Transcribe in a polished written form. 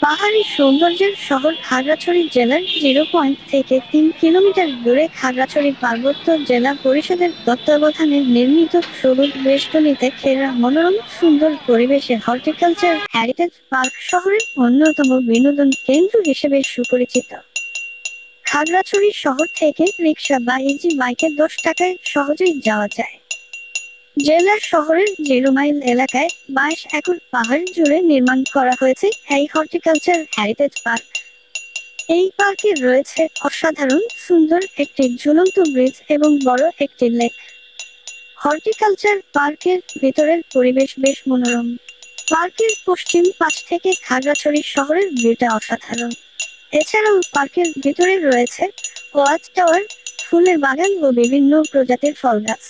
পাহাড়ি সৌন্দর্যের শহর খাগড়াছড়ি জেলার 0 থেকে 3 কিলোমিটার দূরে খাগড়াছড়ি পার্বত্য জেলা পরিষদের তত্ত্বাবধানে নির্মিত সবুজ বেষ্টনীতে ঘেরা মনোরম সুন্দর পরিবেশে হর্টিকালচার হেরিটেজ পার্ক শহরের অন্যতম বিনোদন কেন্দ্র হিসেবে সুপরিচিত। খাগড়াছড়ি শহর থেকে রিক্সা বা ইজি বাইকে 10 টাকায় সহজেই যাওয়া যায়। জেলা শহরের 0 মাইল এলাকায় 22 একর পাহাড় জুড়ে নির্মাণ করা হয়েছে এই হর্টিকালচার হেরিটেজ পার্ক। এই পার্কে রয়েছে অসাধারণ সুন্দর একটি ঝুলন্ত ব্রিজ এবং বড় একটি লেক। হর্টিকালচার পার্কের ভিতরের পরিবেশ বেশ মনোরম। পার্কের পশ্চিম পাশ থেকে খাগড়াছড়ি শহরের ভিউটা অসাধারণ। এছাড়াও পার্কের ভিতরে রয়েছে ওয়াচ টাওয়ার, ফুলের বাগান ও বিভিন্ন প্রজাতির ফল গাছ।